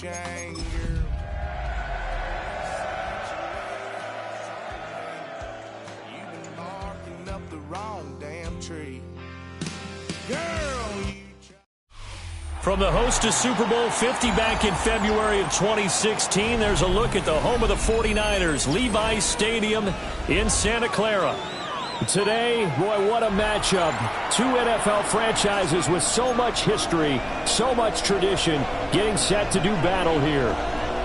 anger. You've been barking up the wrong damn tree. Girl, you... From the host to Super Bowl 50 back in February of 2016, there's a look at the home of the 49ers, Levi's Stadium in Santa Clara. Today, boy, what a matchup. Two NFL franchises with so much history, so much tradition, getting set to do battle here.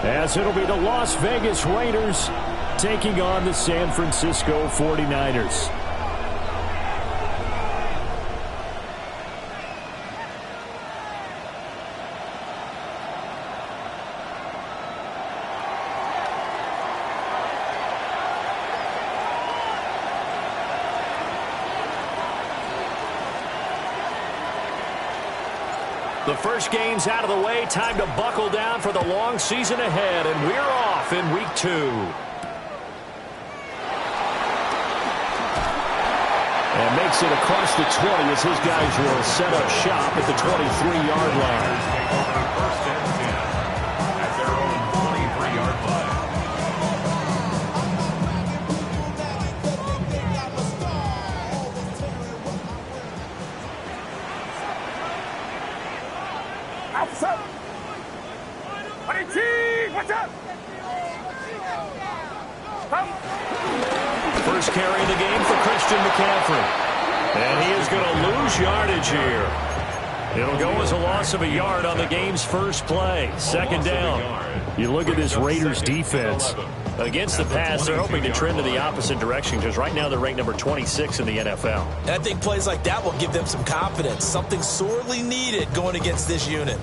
As it'll be the Las Vegas Raiders taking on the San Francisco 49ers. The first game's out of the way. Time to buckle down for the long season ahead, and we're off in week 2. And makes it across the 20 as his guys will set up shop at the 23-yard line. First and 10 at their own 23-yard line. First carry of the game for Christian McCaffrey. And he is going to lose yardage here. It'll go as a loss of a yard on the game's first play. Second down. You look at this Raiders defense. Against the pass, they're hoping to trend in the opposite direction because right now they're ranked number 26 in the NFL. And I think plays like that will give them some confidence. Something sorely needed going against this unit.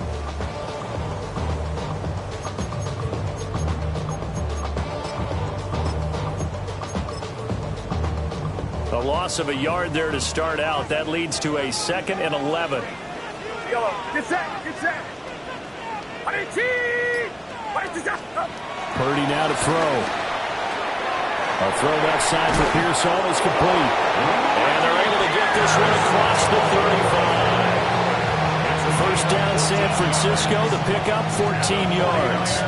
A loss of a yard there to start out. That leads to a 2nd and 11. Get set, get set. Purdy now to throw. A throw left side for Pearsall is complete. And they're able to get this one across the 35. First down San Francisco. The pickup 14 yards.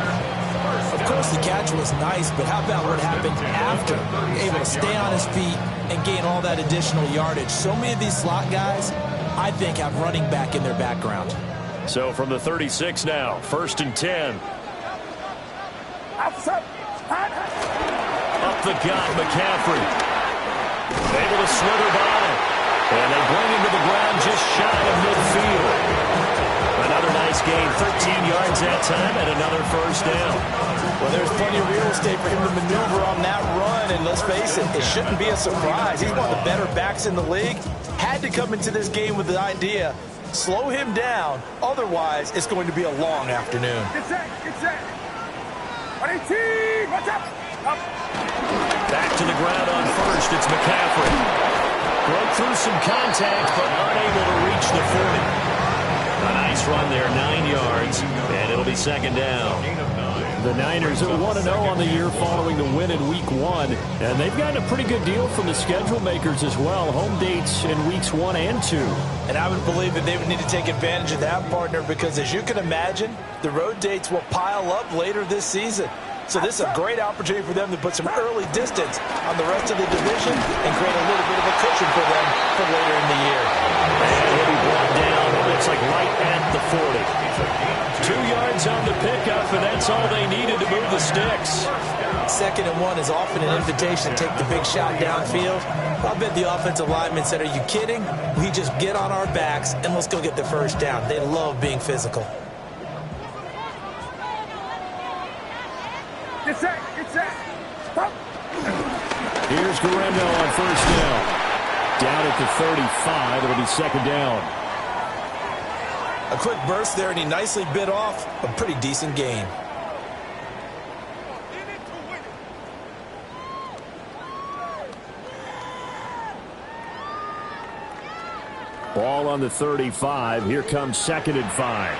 Of course, the catch was nice, but how about what happened after? Able to stay on his feet and gain all that additional yardage. So many of these slot guys, I think, have running back in their background. So from the 36 now, 1st and 10. Up the gut, McCaffrey. Able to slither by. And they bring him to the ground just shy of midfield. Another nice gain, 13 yards that time, and another first down. Well, there's plenty of real estate for him to maneuver on that run, and let's face it, it shouldn't be a surprise. He's one of the better backs in the league. Had to come into this game with the idea, slow him down, otherwise it's going to be a long afternoon. Get set, get set. 18, watch out. Up. Back to the ground on first, it's McCaffrey. Broke through some contact, but unable to reach the 40. A nice run there, 9 yards, and it'll be 2nd down. The Niners are 1-0 on the year following the win in Week 1, and they've gotten a pretty good deal from the schedule makers as well. Home dates in Weeks 1 and 2. And I would believe that they would need to take advantage of that, partner, because as you can imagine, the road dates will pile up later this season. So this is a great opportunity for them to put some early distance on the rest of the division and create a little bit of a cushion for them for later in the year. And he'll be brought down, it looks like right at the 40. 2 yards on the pickup, and that's all they needed to move the sticks. 2nd and 1 is often an invitation to take the big shot downfield. I bet the offensive linemen said, are you kidding? We just get on our backs and let's go get the first down. They love being physical. Get set, get set. Stop. Here's Guerrero on first down. Down at the 35, it'll be 2nd down. A quick burst there, and he nicely bit off a pretty decent gain. Ball on the 35. Here comes 2nd and 5.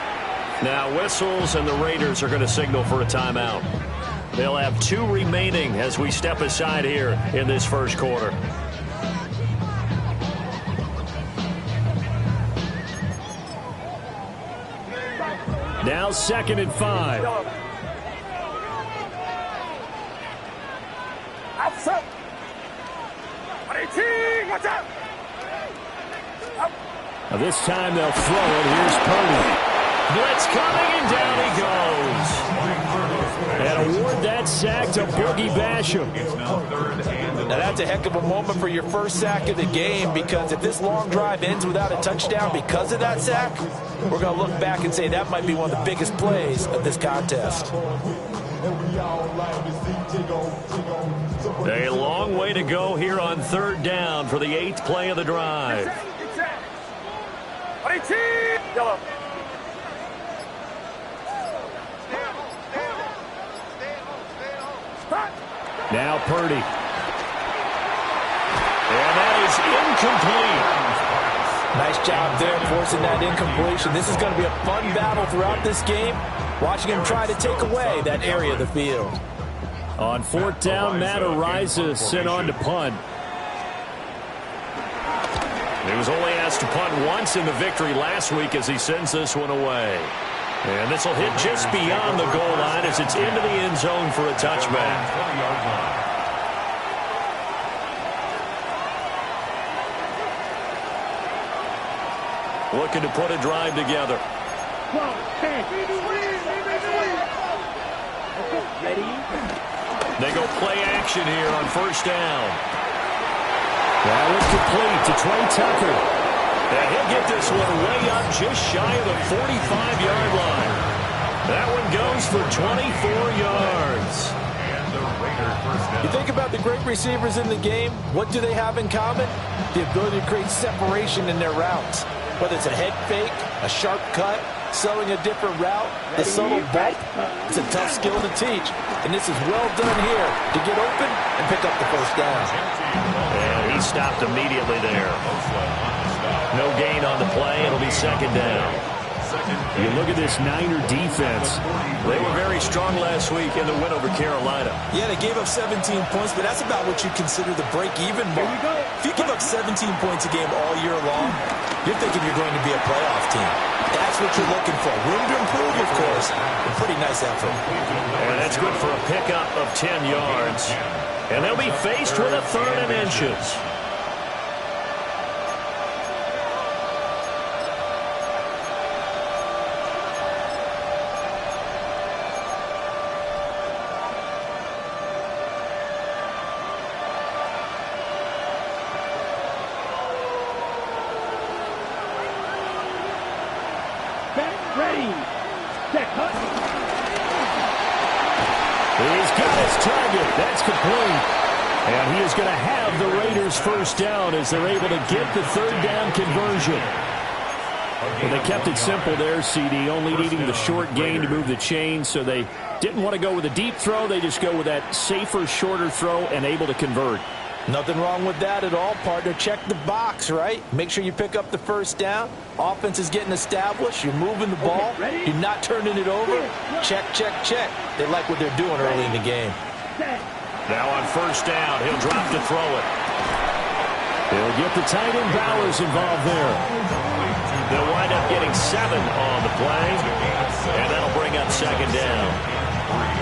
Now whistles, and the Raiders are going to signal for a timeout. They'll have 2 remaining as we step aside here in this first quarter. Now 2nd and 5. Yellow. Outside. 18. Watch out. Up. Now this time they'll throw it. Here's Purdy. Blitz coming, and down he goes. And award that sack to Boogie Basham. Now that's a heck of a moment for your first sack of the game, because if this long drive ends without a touchdown because of that sack, we're going to look back and say that might be one of the biggest plays of this contest. A long way to go here on 3rd down for the 8th play of the drive. 18. Yellow. Now Purdy. And that is incomplete. Nice job there forcing that incompletion. This is going to be a fun battle throughout this game, watching him try to take away that area of the field. On 4th down, Matt Ariza sent on to punt. He was only asked to punt once in the victory last week as he sends this one away. And this will hit just beyond the goal line as it's into the end zone for a touchback. Looking to put a drive together. Ready? They go play action here on 1st down. That was complete to Trey Tucker. And he'll get this one way up just shy of the 45-yard line. That one goes for 24 yards. You think about the great receivers in the game, what do they have in common? The ability to create separation in their routes. Whether it's a head fake, a sharp cut, sowing a different route, the subtle bump, it's a tough skill to teach. And this is well done here to get open and pick up the 1st down. And he stopped immediately there. No gain on the play. It'll be 2nd down. You look at this Niner defense. They were very strong last week in the win over Carolina. Yeah, they gave up 17 points, but that's about what you consider the break-even mark. If you give up 17 points a game all year long, you're thinking you're going to be a playoff team. That's what you're looking for. Room to improve, of course. A pretty nice effort. And that's good for a pickup of 10 yards. And they'll be faced with a 3rd and inches. Ready. Set. He's got his target. That's complete. And he is going to have the Raiders 1st down as they're able to get the 3rd down conversion. Well, they kept it simple there, CD, only needing the short gain to move the chain, so they didn't want to go with a deep throw. They just go with that safer, shorter throw and able to convert. Nothing wrong with that at all, partner. Check the box, right? Make sure you pick up the 1st down. Offense is getting established. You're moving the ball. You're not turning it over. Check, check, check. They like what they're doing early in the game. Now on 1st down, he'll drop to throw it. He'll get the tight end Bowers involved there. They'll wind up getting 7 on the play, and that'll bring up 2nd down.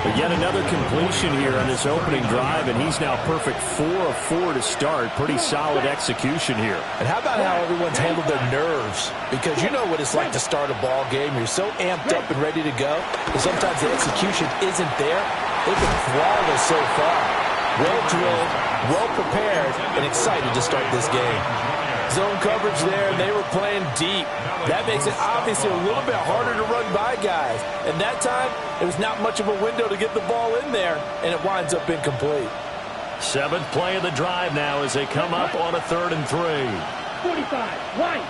But yet another completion here on this opening drive, and he's now perfect 4 of 4 to start. Pretty solid execution here. And how about how everyone's handled their nerves? Because you know what it's like to start a ball game. You're so amped up and ready to go, but sometimes the execution isn't there. They've been flawless so far. Well drilled, well prepared, and excited to start this game. Zone coverage there, and they were playing deep. That makes it obviously a little bit harder to run by guys. And that time, it was not much of a window to get the ball in there, and it winds up incomplete. 7th play of the drive now as they come up on a 3rd and 3. 45. Right.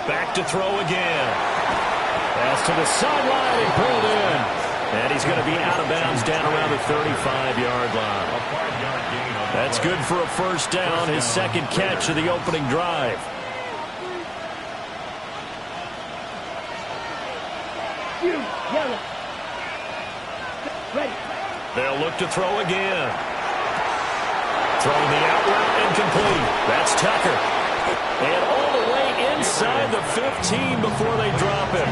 Back to throw again. Pass to the sideline and pulled in. And he's going to be out of bounds down around the 35-yard line. That's good for a 1st down, his 2nd catch of the opening drive. Yellow. Ready. They'll look to throw again. Throwing the out route incomplete. That's Tucker. And all the way inside the the 15 before they drop him.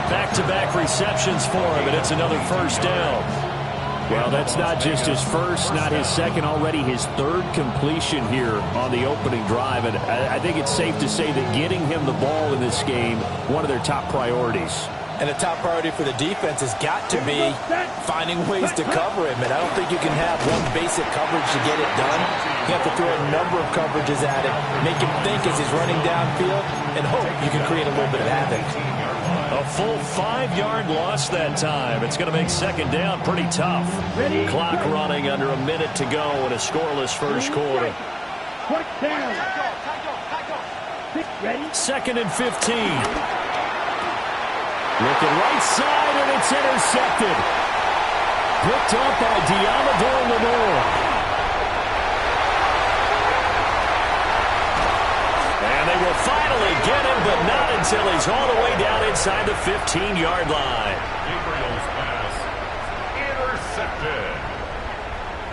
Back-to-back receptions for him, and it's another first down. Well, that's not just his first, not his second, already his third completion here on the opening drive. And I think it's safe to say that getting him the ball in this game, one of their top priorities. And the top priority for the defense has got to be finding ways to cover him. And I don't think you can have one basic coverage to get it done. You have to throw a number of coverages at him, make him think as he's running downfield, and hope you can create a little bit of havoc. A full 5-yard loss that time. It's going to make second down pretty tough. Clock running under a minute to go in a scoreless first quarter. Second and 15. Looking right side, and it's intercepted. Picked up by Diamador Lenore. And they will finally get him, but not until he's all the way down inside the 15-yard line. Gabriel's pass intercepted.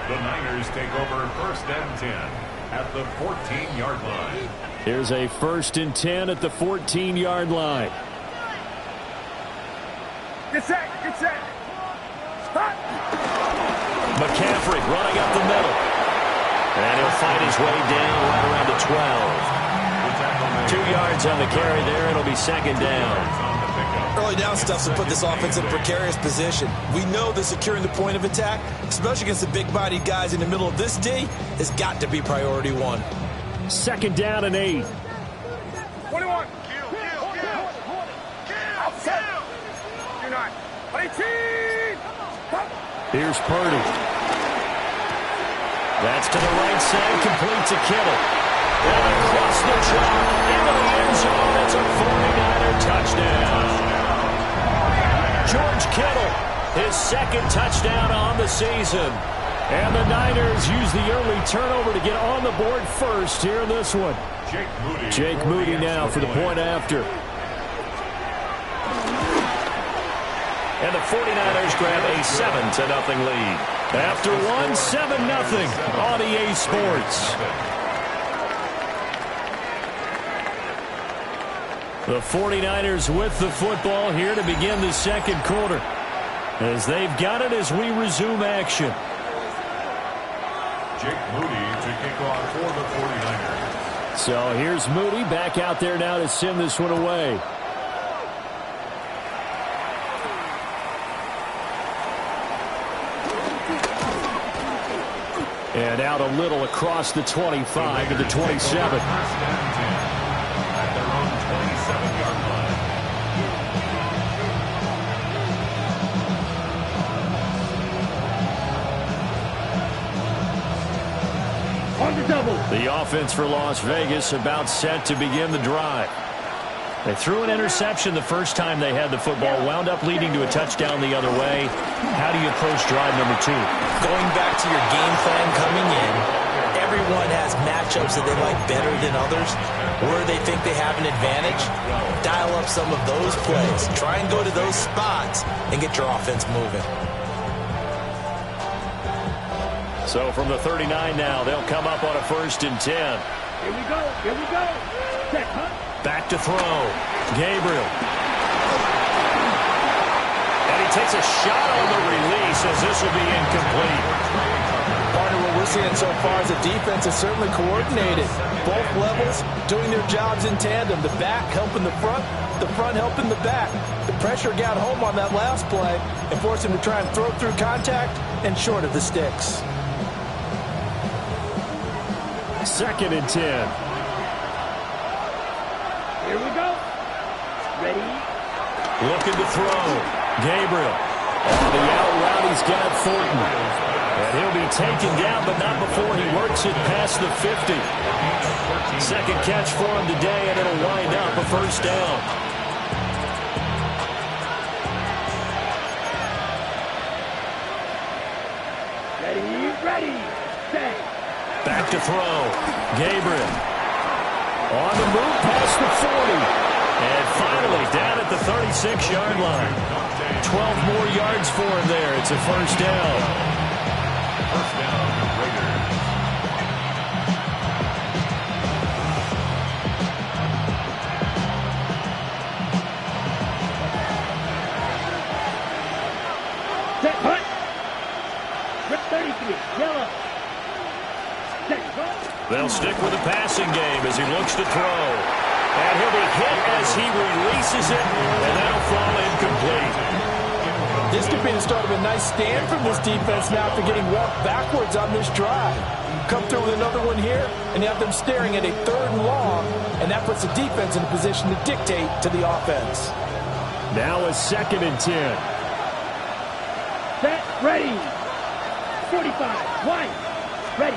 The Niners take over first and 10 at the 14-yard line. Here's a first and 10 at the 14-yard line. Get set, get set. Stop. McCaffrey running up the middle. And he'll find his way down right around the 12. 2 yards on the carry there. It'll be second down. Early down stuff to put this offense in a precarious position. We know that securing the point of attack, especially against the big-bodied guys in the middle of this D, has got to be priority one. Second down and 8. 21. You're not. 18. Here's Purdy. That's to the right side, complete to Kittle. And across the track, into the end zone, it's a 49er touchdown. George Kittle, his second touchdown on the season. And the Niners use the early turnover to get on the board first here in this one. Jake Moody now for the point after. And the 49ers grab a 7-0 lead. After one, 7-0 on EA Sports. The 49ers with the football here to begin the second quarter. As they've got it as we resume action. Jake Moody to kick off for the 49ers. So here's Moody back out there now to send this one away. And out a little across the 25 to the 27. At their own 27-yard line. On the double. The offense for Las Vegas about set to begin the drive. They threw an interception the first time they had the football, wound up leading to a touchdown the other way. How do you approach drive number 2? Going back to your game plan coming in, everyone has matchups that they like better than others, where they think they have an advantage. Dial up some of those plays. Try and go to those spots and get your offense moving. So from the 39 now, they'll come up on a first and 10. Here we go, here we go. Set, huh? Back to throw. Gabriel. And he takes a shot on the release as this will be incomplete. Partner, what we're seeing so far is the defense is certainly coordinated. Both levels doing their jobs in tandem. The back helping the front helping the back. The pressure got home on that last play and forced him to try and throw through contact and short of the sticks. Second and 10. Here we go. Ready? Looking to throw. Gabriel. On the out route, he's got Thornton. And he'll be taken down, but not before he works it past the 50. Second catch for him today, and it'll wind up a first down. Ready, set. Back to throw. Gabriel. On the move past the 40. And finally down at the 36-yard line. 12 more yards for him there. It's a first down. First down, Raiders. They'll stick with the passing game as he looks to throw. And he'll be hit as he releases it, and that'll fall incomplete. This could be the start of a nice stand from this defense now after getting walked backwards on this drive. Come through with another one here, and you have them staring at a 3rd and long, and that puts the defense in a position to dictate to the offense. Now a 2nd and 10. Set, ready. 45, wide. Ready.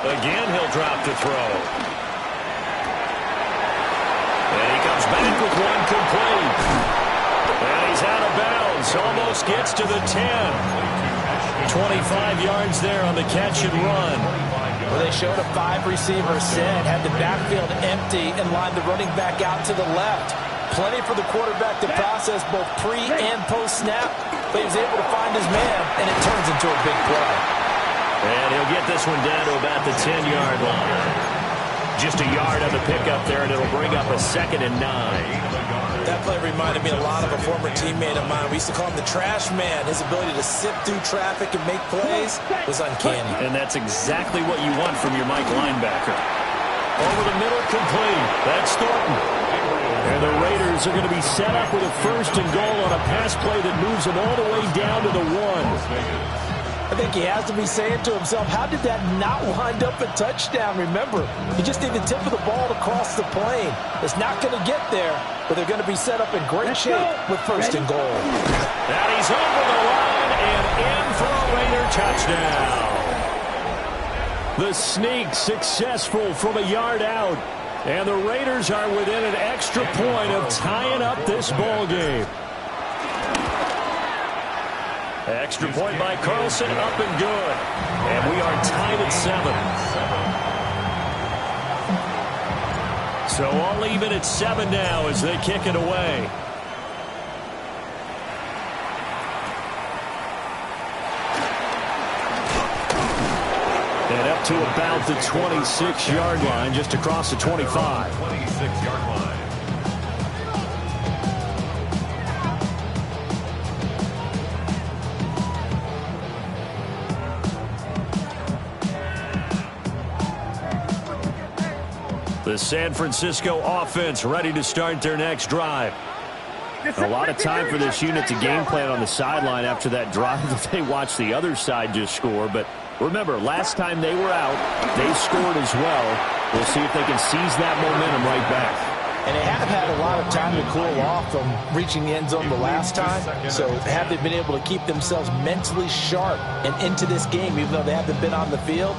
Again, he'll drop to throw. And he comes back with one complete. And he's out of bounds. Almost gets to the 10. 25 yards there on the catch and run. Well, they showed a 5-receiver set, had the backfield empty, and lined the running back out to the left. Plenty for the quarterback to process both pre- and post-snap, but he was able to find his man, and it turns into a big play. And he'll get this one down to about the 10-yard line. Just a yard on the pickup there, and it'll bring up a 2nd and 9. That play reminded me a lot of a former teammate of mine. We used to call him the trash man. His ability to sift through traffic and make plays was uncanny. And that's exactly what you want from your Mike linebacker. Over the middle, complete. That's Thornton. And the Raiders are going to be set up with a 1st and goal on a pass play that moves them all the way down to the 1. I think he has to be saying to himself, how did that not wind up a touchdown? Remember, he just need the tip of the ball to cross the plane. It's not going to get there, but they're going to be set up in great shape with 1st and goal. And he's over the line and in for a Raider touchdown. The sneak successful from a yard out. And the Raiders are within an extra point of tying up this ball game. Extra point by Carlson, up and good. And we are tied at 7. So all even at 7 now as they kick it away. And up to about the 26-yard line, just across the 25. 26-yard line. The San Francisco offense ready to start their next drive. A lot of time for this unit to game plan on the sideline after that drive that they watched the other side just score. But remember, last time they were out, they scored as well. We'll see if they can seize that momentum right back. And they have had a lot of time to cool off from reaching the end zone the last time. So have they been able to keep themselves mentally sharp and into this game, even though they haven't been on the field?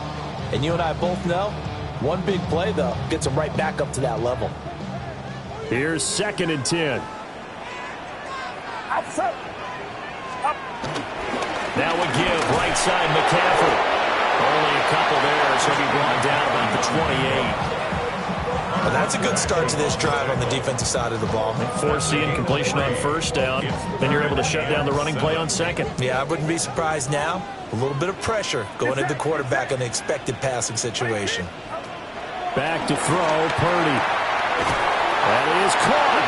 And you and I both know, one big play, though, gets them right back up to that level. Here's 2nd and 10. Now a give, right side, McCaffrey. Only a couple there, so he'll be brought down about the 28. Well, that's a good start to this drive on the defensive side of the ball. Forcing completion on 1st down. Then you're able to shut down the running play on 2nd. Yeah, I wouldn't be surprised now. A little bit of pressure going at the quarterback in the expected passing situation. Back to throw, Purdy. That is caught.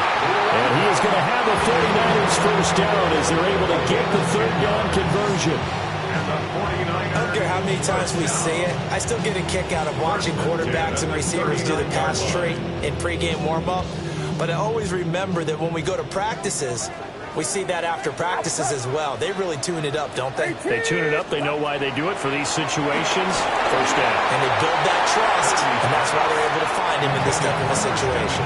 And he is going to have a 49ers 1st down as they're able to get the 3rd down conversion. I don't care how many times we say it, I still get a kick out of watching quarterbacks and receivers do the pass tree in pregame warm-up. But I always remember that when we go to practices, we see that after practices as well. They really tune it up, don't they? They tune it up. They know why they do it for these situations. 1st down. And they build that trust, and that's why they're able to find him in this type of a situation.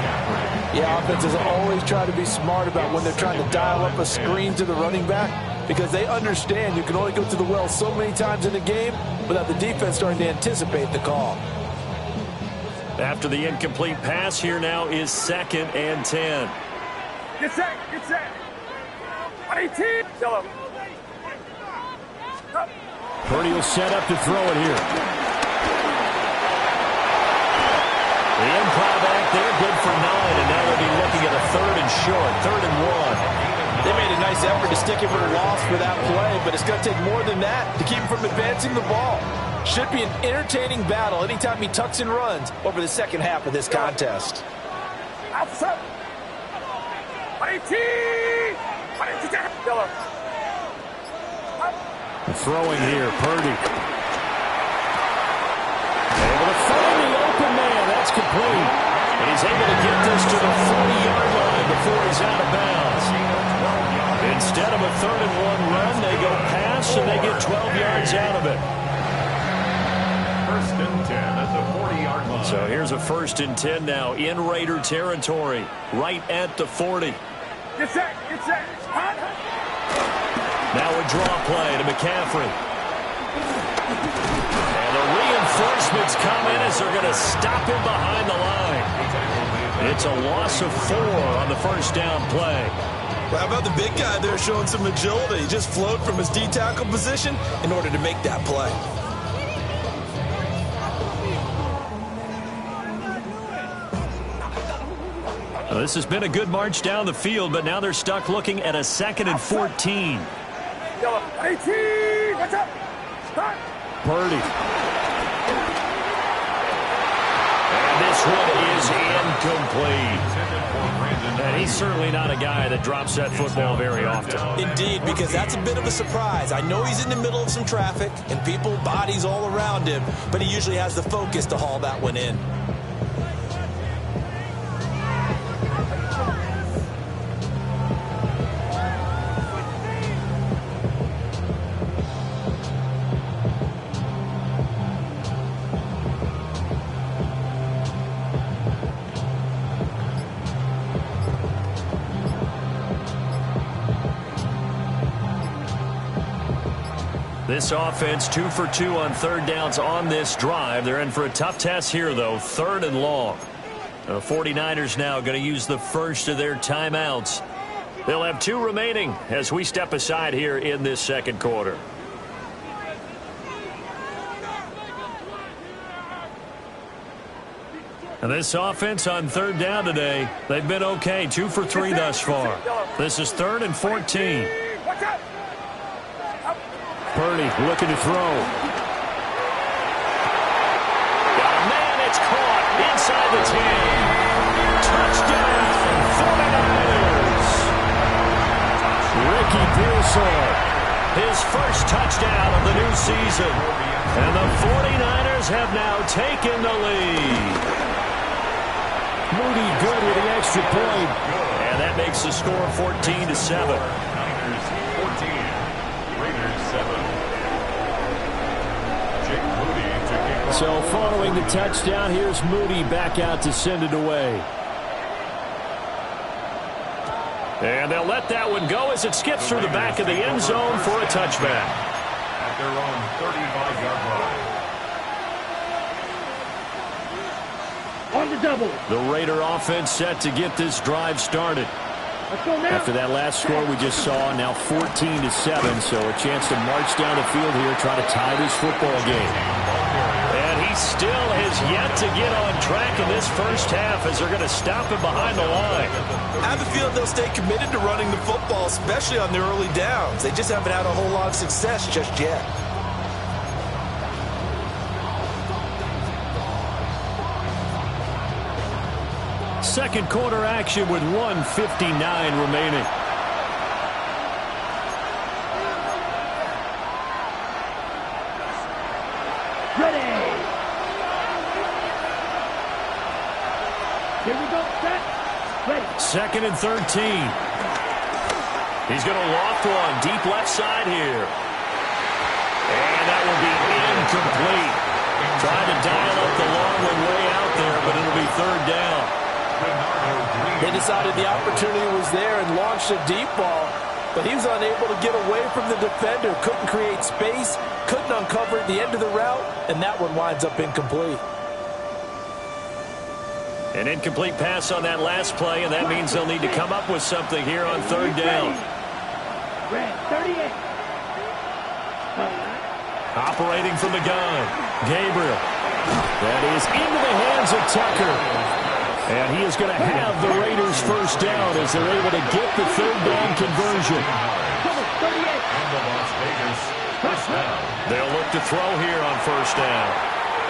Yeah, offenses always try to be smart about when they're trying to dial up a screen to the running back because they understand you can only go to the well so many times in a game without the defense starting to anticipate the call. After the incomplete pass, here now is 2nd and 10. Get set, get set. 18, kill him. Purdy will set up to throw it here. The improv act there, good for 9, and now they'll be looking at a 3rd and short, 3rd and 1. They made a nice effort to stick him for a loss for that play, but it's going to take more than that to keep him from advancing the ball. Should be an entertaining battle anytime he tucks and runs over the second half of this contest. Outside. 18. Throwing here, Purdy. Able to find the complete. And he's able to get this to the 40-yard line before he's out of bounds. Instead of a 3rd-and-1 run, they go pass, and they get 12 yards out of it. 1st and 10 at the 40-yard line. So here's a 1st and 10 now in Raider territory, right at the 40. Get set. Now a draw play to McCaffrey. And the reinforcements come in as they're going to stop him behind the line. It's a loss of 4 on the 1st down play. Well, how about the big guy there showing some agility? He just flowed from his D-tackle position in order to make that play. Well, this has been a good march down the field, but now they're stuck looking at a 2nd and 14. 18. What's up? Start. Purdy. And this one is incomplete. And he's certainly not a guy that drops that football very often. Indeed, because that's a bit of a surprise. I know he's in the middle of some traffic and people, bodies all around him, but he usually has the focus to haul that one in. This offense 2 for 2 on 3rd downs on this drive. They're in for a tough test here, though. 3rd and long. The 49ers now going to use the first of their timeouts. They'll have 2 remaining as we step aside here in this 2nd quarter. And this offense on 3rd down today, they've been okay. 2 for 3 thus far. This is 3rd and 14. Purdy looking to throw. Got a man, it's caught inside the 10. Touchdown, 49ers. Ricky Pearsall, his first touchdown of the new season. And the 49ers have now taken the lead. Moody good with the extra point. And that makes the score 14-7. Niners 14. Raiders 7. Jake Moody to kick off. So following the touchdown, here's Moody back out to send it away. And they'll let that one go as it skips through the back of the end zone for a touchback. At their own 35-yard line. On the double. The Raider offense set to get this drive started. Let's go now. After that last score we just saw, now 14-7, so a chance to march down the field here, try to tie this football game. And he still has yet to get on track in this first half as they're going to stop him behind the line. I have a feeling they'll stay committed to running the football, especially on their early downs. They just haven't had a whole lot of success just yet. Second quarter action with 1:59 remaining. Ready. Here we go. Set. Ready. 2nd and 13. He's going to loft one deep left side here. And that will be incomplete. Trying to dial up the long one way out there, but it'll be 3rd down. They decided the opportunity was there and launched a deep ball, but he was unable to get away from the defender, couldn't create space, couldn't uncover at the end of the route, and that one winds up incomplete. An incomplete pass on that last play, and that means they'll need to come up with something here on 3rd down. Red 38. Operating from the gun, Gabriel. That is into the hands of Tucker. And he is going to have the Raiders first down as they're able to get the 3rd down conversion. They'll look to throw here on 1st down.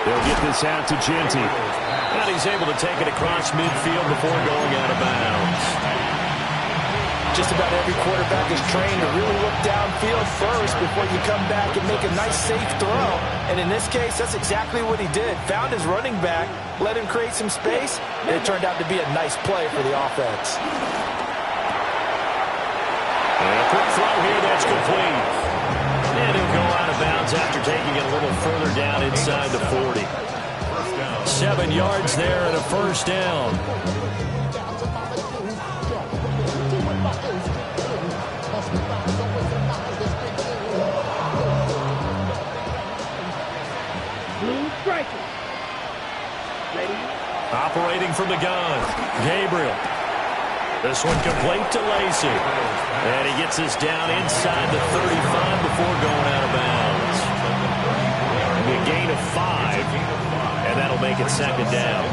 They'll get this out to Genty. And he's able to take it across midfield before going out of bounds. Just about every quarterback is trained to really look downfield first before you come back and make a nice, safe throw. And in this case, that's exactly what he did. Found his running back, let him create some space, and it turned out to be a nice play for the offense. And a quick throw here that's complete. And he'll go out of bounds after taking it a little further down inside the 40. 7 yards there and a first down. Operating from the gun, Gabriel. This one complete to Lacey. And he gets us down inside the 35 before going out of bounds. A gain of 5, and that'll make it second down.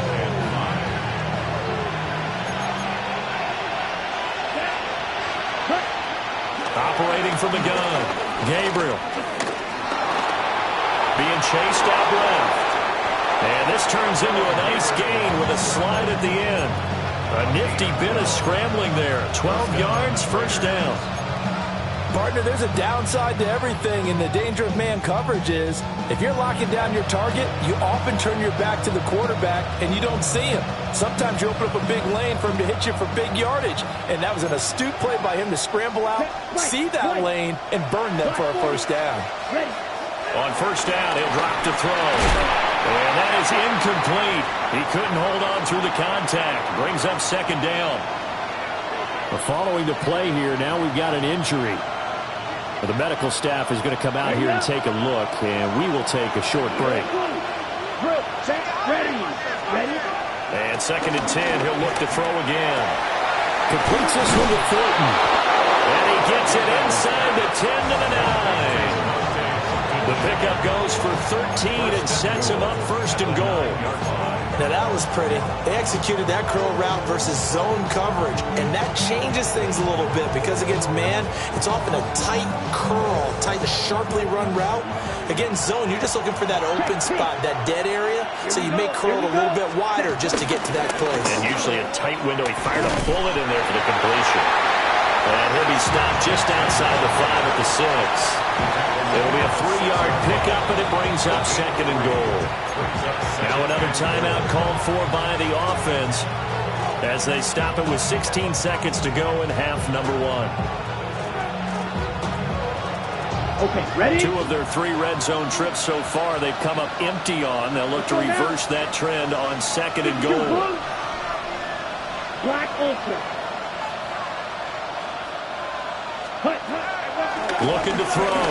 Operating from the gun, Gabriel. Being chased out left. And this turns into a nice gain with a slide at the end. A nifty bit of scrambling there. 12 yards, first down. Partner, there's a downside to everything, and the danger of man coverage is if you're locking down your target, you often turn your back to the quarterback and you don't see him. Sometimes you open up a big lane for him to hit you for big yardage, and that was an astute play by him to scramble out, see that lane, and burn them for a first down. On first down, he'll drop to throw. And that is incomplete. He couldn't hold on through the contact. Brings up second down. Following the play here, now we've got an injury. The medical staff is going to come out here and take a look, and we will take a short break. And second and 10, he'll look to throw again. Completes this one with Thornton. And he gets it inside the 10 to the 9. The pickup goes for 13 and sets him up first and goal. Now that was pretty. They executed that curl route versus zone coverage, and that changes things a little bit because against man, it's often a tight curl, tight, sharply run route. Against zone, you're just looking for that open spot, that dead area, so you may curl it a little bit wider just to get to that place. And usually a tight window. He fired a bullet in there for the completion. And he'll be stopped just outside the 5 at the 6. It'll be a 3-yard pickup, and it brings up second and goal. Now another timeout called for by the offense as they stop it with 16 seconds to go in half number 1. Okay, ready? 2 of their 3 red zone trips so far they've come up empty on. They'll look to reverse that trend on second and goal. Black ultra. Looking to throw.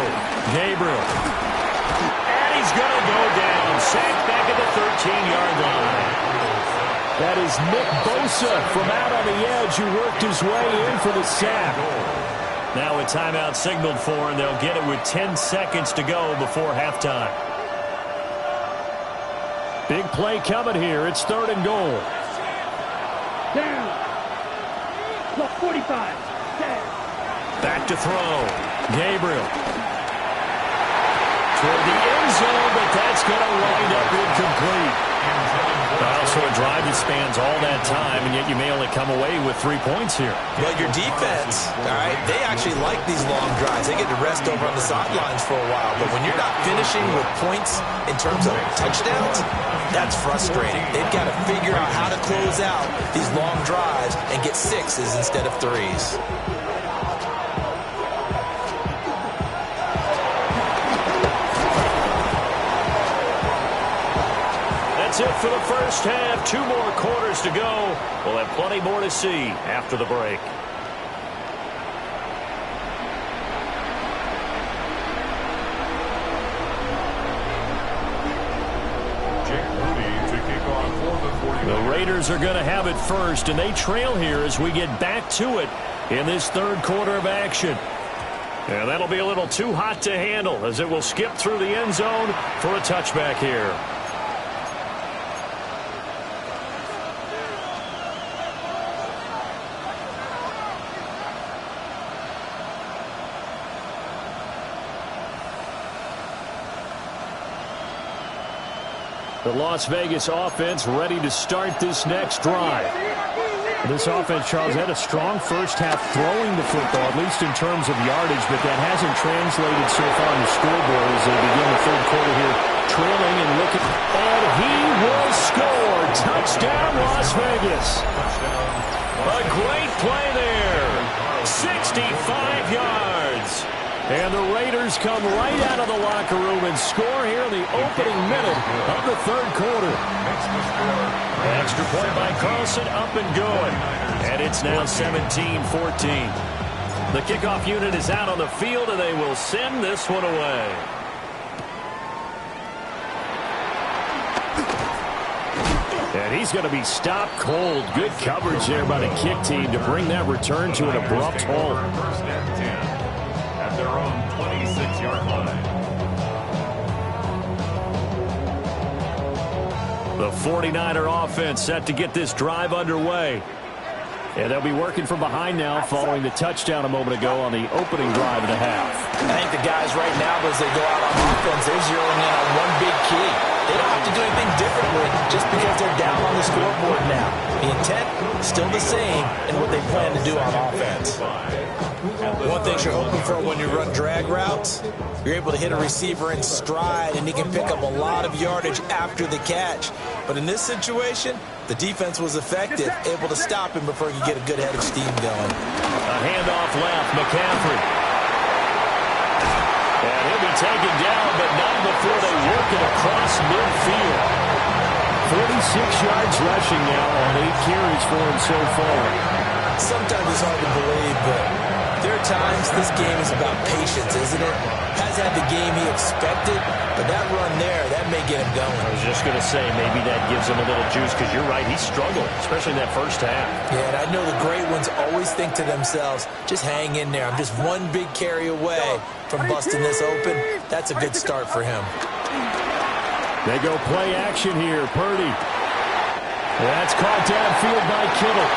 Gabriel. And he's going to go down. Sacked back at the 13-yard line. That is Nick Bosa from out on the edge who worked his way in for the sack. Now a timeout signaled for, and they'll get it with 10 seconds to go before halftime. Big play coming here. It's third and goal. Down. Plus 45. Down. Back to throw. Gabriel. Toward the end zone, but that's going to wind up incomplete. Also a drive that spans all that time, and yet you may only come away with 3 points here. Well, your defense, all right, they actually like these long drives. They get to rest over on the sidelines for a while. But when you're not finishing with points in terms of touchdowns, that's frustrating. They've got to figure out how to close out these long drives and get 6s instead of 3s. That's it for the first half. 2 more quarters to go. We'll have plenty more to see after the break. The Raiders are going to have it first, and they trail here as we get back to it in this third quarter of action. And that'll be a little too hot to handle as it will skip through the end zone for a touchback here. The Las Vegas offense ready to start this next drive. This offense, Charles, had a strong first half throwing the football, at least in terms of yardage, but that hasn't translated so far on the scoreboard as they begin the third quarter here, trailing and looking. And he will score. Touchdown, Las Vegas. A great play there. 65 yards. And the Raiders come right out of the locker room and score here in the opening minute of the third quarter. Extra point by Carlson, up and good. And it's now 17-14. The kickoff unit is out on the field, and they will send this one away. And he's going to be stopped cold. Good coverage there by the kick team to bring that return to an abrupt halt. First and 10 at their own 26-yard line. The 49er offense set to get this drive underway. And they'll be working from behind now following the touchdown a moment ago on the opening drive of the half. I think the guys right now, as they go out on offense, they're zeroing in on one big key. They don't have to do anything differently just because they're down on the scoreboard now. The intent still the same in what they plan to do on offense. One thing you're hoping for when you run drag routes, you're able to hit a receiver in stride, and he can pick up a lot of yardage after the catch. But in this situation, the defense was effective, able to stop him before he could get a good head of steam going. A handoff left, McCaffrey. And he'll be taken down, but not before they work it across midfield. 46 yards rushing now on 8 carries for him so far. Sometimes it's hard to believe, but there are times this game is about patience, isn't it? Has had the game he expected, but that run there, that may get him going. I was just going to say, maybe that gives him a little juice, because you're right, he struggled, especially that first half. Yeah, and I know the great ones always think to themselves, just hang in there. I'm just one big carry away from busting this open. That's a good start for him. They go play action here. Purdy. That's caught downfield by Kittle.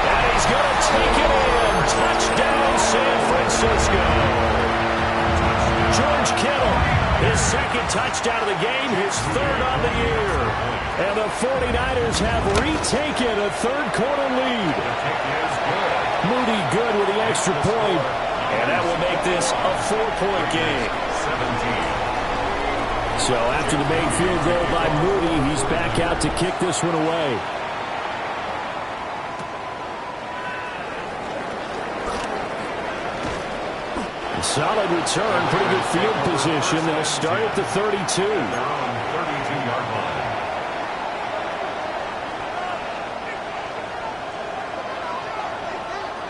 And he's going to take it in. Touchdown, San Francisco. George Kittle, his second touchdown of the game, his third on the year. And the 49ers have retaken a third-quarter lead. Moody good with the extra point. And that will make this a 4-point game. 17. So after the main field goal by Moody, he's back out to kick this one away. Solid return, pretty good field position. They'll start at the 32. Their own 32-yard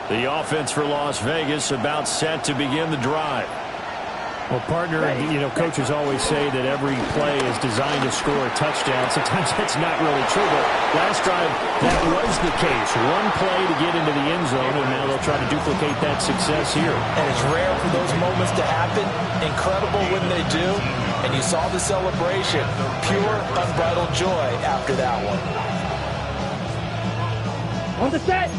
line. The offense for Las Vegas about set to begin the drive. Well, partner, coaches always say that every play is designed to score a touchdown. Sometimes that's not really true, but last drive, that was the case. One play to get into the end zone, and now they'll try to duplicate that success here. And it's rare for those moments to happen. Incredible when they do. And you saw the celebration. Pure, unbridled joy after that one. On the set.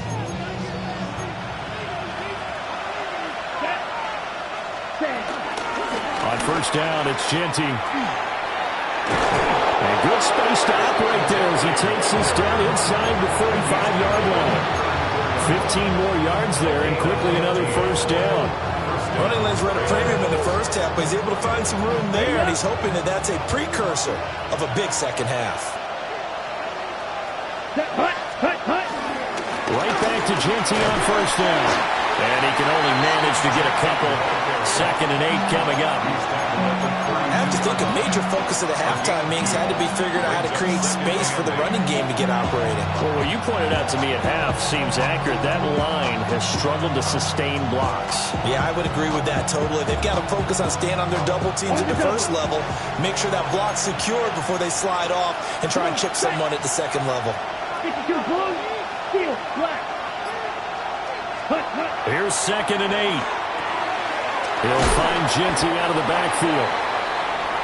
On first down, it's Genty. And good space to operate there as he takes this down inside the 35-yard line. 15 more yards there, and quickly another first down. Running lanes were at a premium in the first half, but he's able to find some room there, and he's hoping that that's a precursor of a big second half. Right back to Genty on first down. And he can only manage to get a couple. 2nd and 8 coming up. I have to think a major focus of the halftime meetings had to be figuring out how to create space for the running game to get operating. Well, what you pointed out to me at half seems accurate. That line has struggled to sustain blocks. Yeah, I would agree with that totally. They've got to focus on staying on their double teams at the first level, make sure that block's secured before they slide off and try and chip someone at the second level. Here's 2nd and 8. He'll find Genty out of the backfield.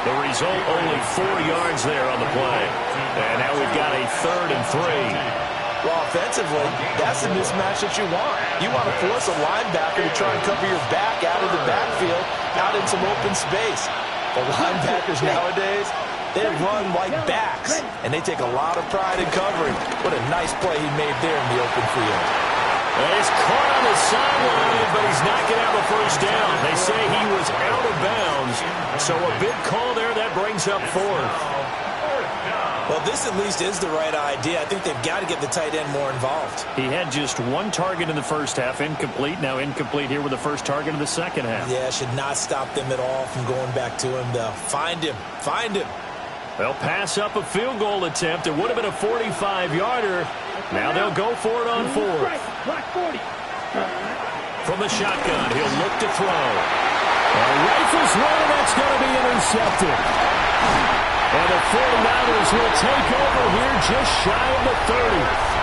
The result, only 4 yards there on the play. And now we've got a 3rd and 3. Well, offensively, that's the mismatch that you want. You want to force a linebacker to try and cover your back out of the backfield, out in some open space. The linebackers nowadays, They run like backs, and they take a lot of pride in covering. What a nice play he made there in the open field. He's caught on the sideline, but he's not going to have a first down. They say he was out of bounds, so a big call there. That brings up fourth. Well, this at least is the right idea. I think they've got to get the tight end more involved. He had just one target in the first half, incomplete. Now incomplete here with the first target in the second half. Yeah, should not stop them at all from going back to him, though. Find him. Find him. They'll pass up a field goal attempt. It would have been a 45-yarder. Now they'll go for it on fourth. From the shotgun, he'll look to throw. Rifles one, that's going to be intercepted. And the 49ers will take over here just shy of the 30.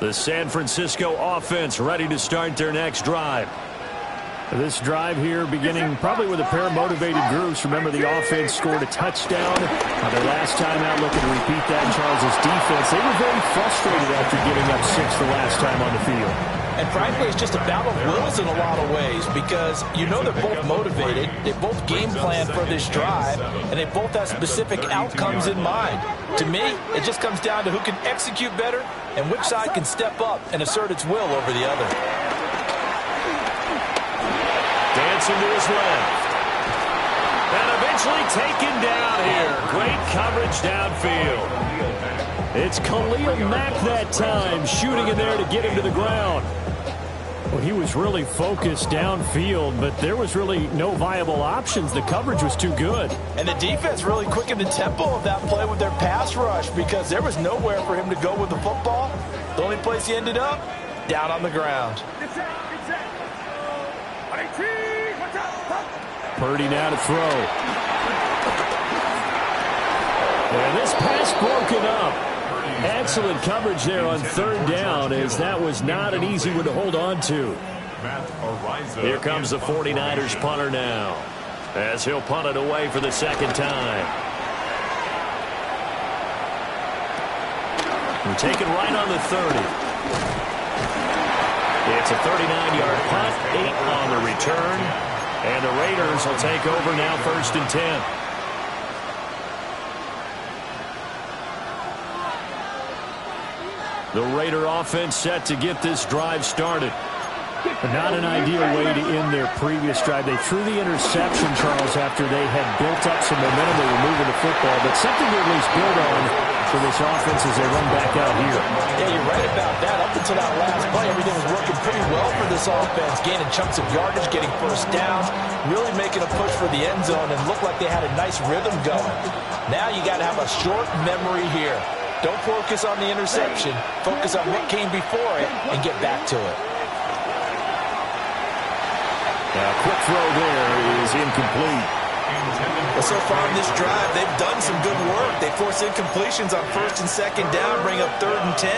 The San Francisco offense ready to start their next drive. This drive here beginning probably with a pair of motivated groups. Remember, the offense scored a touchdown on their last time out, looking to repeat that. Charles' defense, they were very frustrated after giving up 6 the last time on the field. And frankly, it's just a battle of wills in a lot of ways because you know they're both motivated, they both game plan for this drive, and they both have specific outcomes in mind. To me, it just comes down to who can execute better and which side can step up and assert its will over the other. Dancing to his left. And eventually taken down here. Great coverage downfield. It's Khalil Mack that time, shooting in there to get him to the ground. Well, he was really focused downfield, but there was really no viable options. The coverage was too good. And the defense really quickened the tempo of that play with their pass rush because there was nowhere for him to go with the football. The only place he ended up, down on the ground. Purdy now to throw. And this pass broken up. Excellent coverage there on third down, as that was not an easy one to hold on to. Here comes the 49ers punter now, as he'll punt it away for the second time. We're taking right on the 30. It's a 39-yard punt, 8 on the return, and the Raiders will take over now, 1st and 10. The Raider offense set to get this drive started. But not an ideal way to end their previous drive. They threw the interception, Charles, after they had built up some momentum. They were moving the football, but something to at least build on for this offense as they run back out here. Yeah, you're right about that. Up until that last play, everything was working pretty well for this offense, gaining chunks of yardage, getting first downs, really making a push for the end zone, and looked like they had a nice rhythm going. Now you got to have a short memory here. Don't focus on the interception. Focus on what came before it and get back to it. A quick throw there is incomplete. Well, so far in this drive, they've done some good work. They force incompletions on 1st and 2nd down, bring up 3rd and 10.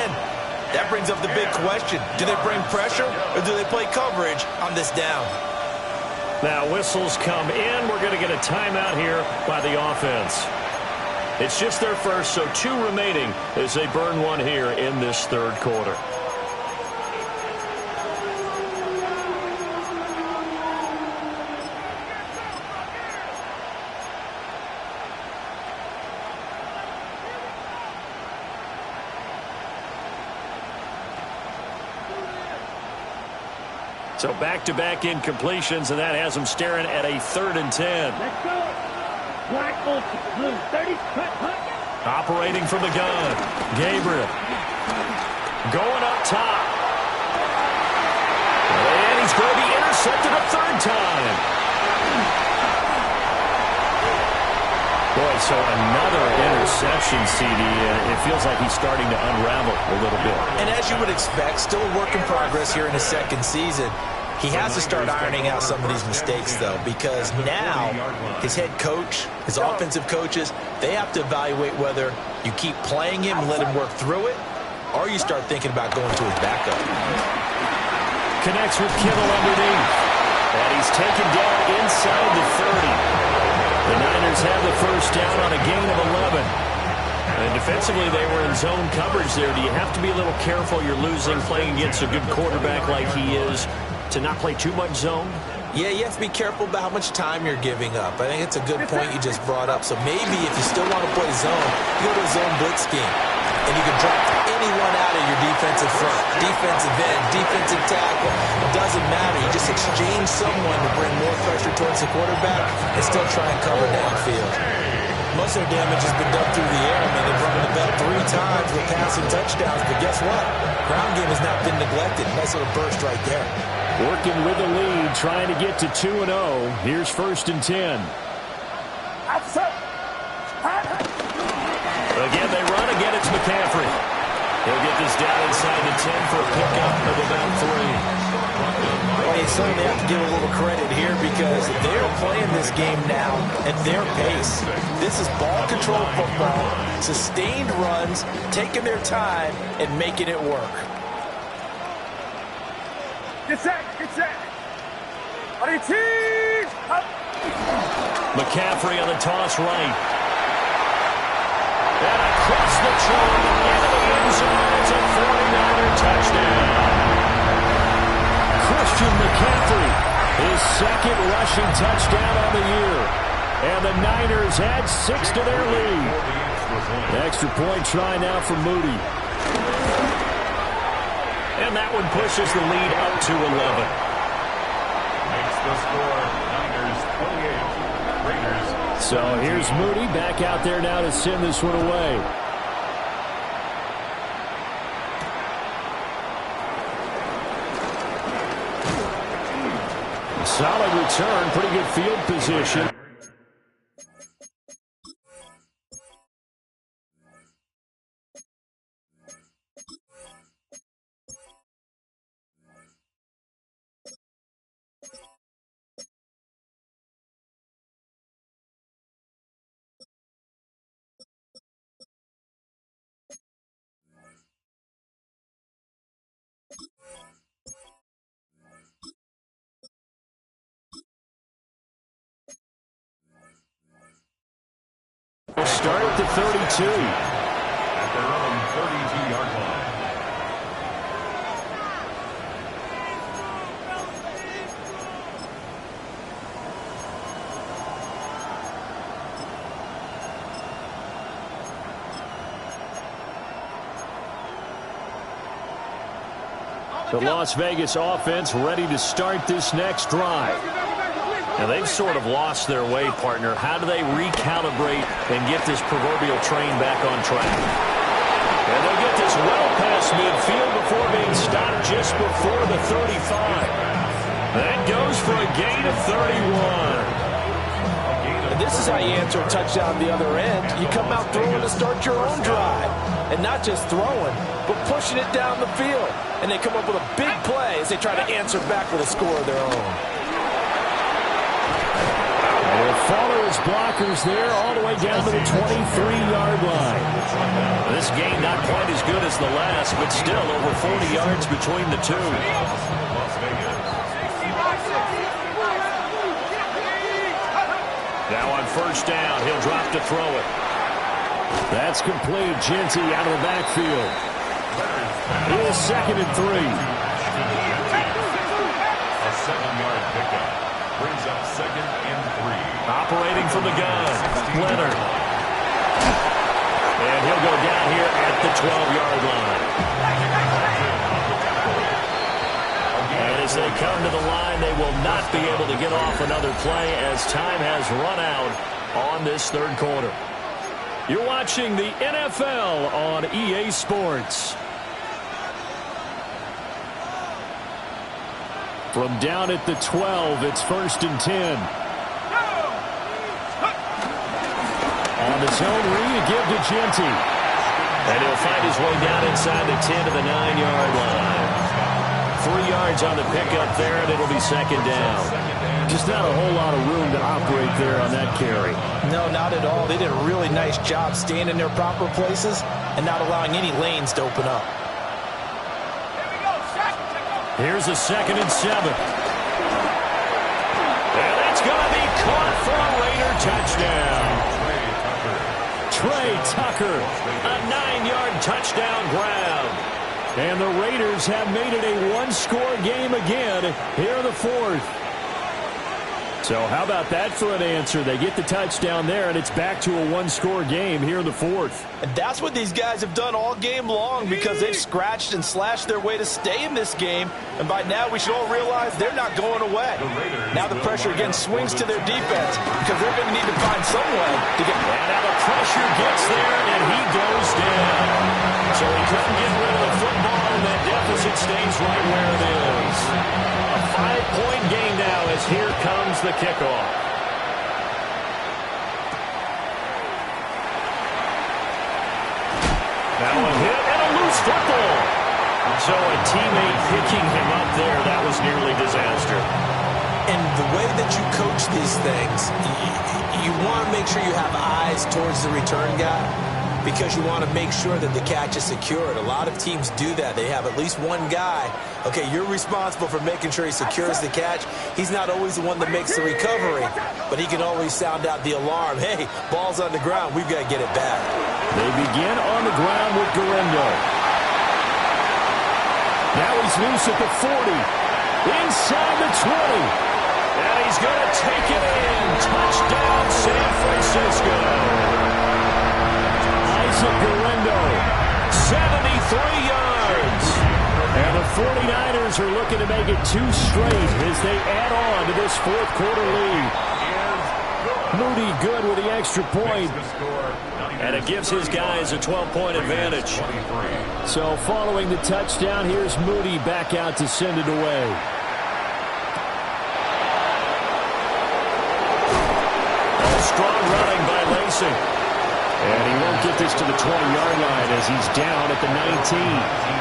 That brings up the big question. Do they bring pressure or do they play coverage on this down? Now whistles come in. We're going to get a timeout here by the offense. It's just their first, so 2 remaining as they burn one here in this 3rd quarter. So back-to-back incompletions, and that has them staring at a 3rd and 10. Let's go. Black blue 30. Operating from the gun. Gabriel. Going up top. And he's going to be intercepted a 3rd time. Boy, so another interception, CD. It feels like he's starting to unravel a little bit. And as you would expect, still a work in progress here in his 2nd season. He has to start ironing out some of these mistakes, though, because now his head coach, his offensive coaches, they have to evaluate whether you keep playing him and let him work through it, or you start thinking about going to his backup. Connects with Kittle underneath. And he's taken down inside the 30. The Niners have the first down on a gain of 11. And defensively, they were in zone coverage there. Do you have to be a little careful? You're losing, playing against a good quarterback like he is, to not play too much zone? Yeah, you have to be careful about how much time you're giving up. I think it's a good point you just brought up. So maybe if you still want to play zone, you go to a zone blitz scheme. And you can drop anyone out of your defensive front, defensive end, defensive tackle. It doesn't matter. You just exchange someone to bring more pressure towards the quarterback and still try and cover downfield. Most of their damage has been done through the air. I mean, they've run the ball 3 times with passing touchdowns. But guess what? Ground game has not been neglected. Nice little burst right there. Working with the lead, trying to get to 2-0. Here's 1st and 10. Again, they run. Again, it's McCaffrey. He'll get this down inside the 10 for a pickup of about 3. Well, you certainly have to give a little credit here because they're playing this game now at their pace. This is ball control football, sustained runs, taking their time, and making it work. Get set, get set. McCaffrey on the toss right. And across the track into the end zone. It's a 49er touchdown. Christian McCaffrey, his 2nd rushing touchdown on the year. And the Niners add 6 to their lead. Extra point try now for Moody. And that one pushes the lead up to 11. Makes the score Niners 28, Raiders. So here's Moody back out there now to send this one away. Solid return, pretty good field position. We'll start at the 32. At their own 32-yard line. The Las Vegas offense ready to start this next drive. Now, they've sort of lost their way, partner. How do they recalibrate and get this proverbial train back on track? And they'll get this well past midfield before being stopped just before the 35. That goes for a gain of 31. And this is how you answer a touchdown the other end. You come out throwing to start your own drive. And not just throwing, but pushing it down the field. And they come up with a big play as they try to answer back with a score of their own. They'll follow his blockers there all the way down to the 23-yard line. This game not quite as good as the last, but still over 40 yards between the two. Now on 1st down, he'll drop to throw it. That's complete. Genty out of the backfield. Here's 2nd and 3. A 7-yard pickup brings up 2nd and 3. Operating from the gun, Leonard. And he'll go down here at the 12-yard line. And as they come to the line, they will not be able to get off another play as time has run out on this 3rd quarter. You're watching the NFL on EA Sports. From down at the 12, it's 1st and 10. On the zone read, a give to Genty. And he'll find his way down inside the 10 to the 9-yard line. 3 yards on the pickup there, and it'll be 2nd down. Just not a whole lot of room to operate there on that carry. No, not at all. They did a really nice job staying in their proper places and not allowing any lanes to open up. Here's a 2nd and 7. And it's going to be caught for a Raider touchdown. Trey Tucker, a 9-yard touchdown grab. And the Raiders have made it a one-score game again here in the fourth. So how about that for an answer? They get the touchdown there, and it's back to a one-score game here in the fourth. And that's what these guys have done all game long because they've scratched and slashed their way to stay in this game. And by now, we should all realize they're not going away. Now the pressure again swings to their defense because they're going to need to find some way to get... And now the pressure gets there, and he goes down. So he couldn't get rid of the football, and that deficit stays right where it is. A 5-point game now as here comes the kickoff. Now a hit and a loose football. So a teammate picking him up there, that was nearly disaster. And the way that you coach these things, you want to make sure you have eyes towards the return guy because you want to make sure that the catch is secured. A lot of teams do that. They have at least one guy. Okay, you're responsible for making sure he secures the catch. He's not always the one that makes the recovery, but he can always sound out the alarm. Hey, ball's on the ground. We've got to get it back. They begin on the ground with Garendo. Now he's loose at the 40. Inside the 20. And he's going to take it in. Touchdown, San Francisco. Isaac Garendo, 73 yards. And the 49ers are looking to make it 2 straight as they add on to this fourth quarter lead. Moody good with the extra point. And it gives his guys a 12-point advantage. So following the touchdown, here's Moody back out to send it away. Strong running by Lacy. And he won't get this to the 20-yard line as he's down at the 19.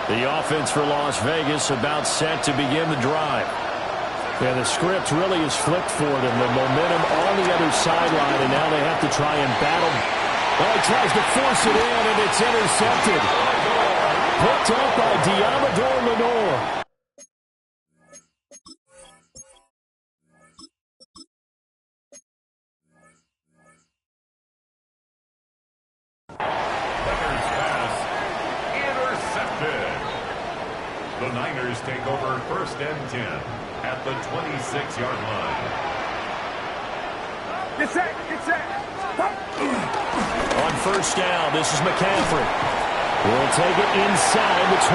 The offense for Las Vegas about set to begin the drive. And the script really is flipped for them. The momentum on the other sideline, and now they have to try and battle. Well, he tries to force it in, and it's intercepted. Picked up by Diamador Lenore. The Niners take over first and 10 at the 26-yard line. Get set, get set. On first down, this is McCaffrey. We'll take it inside the 25.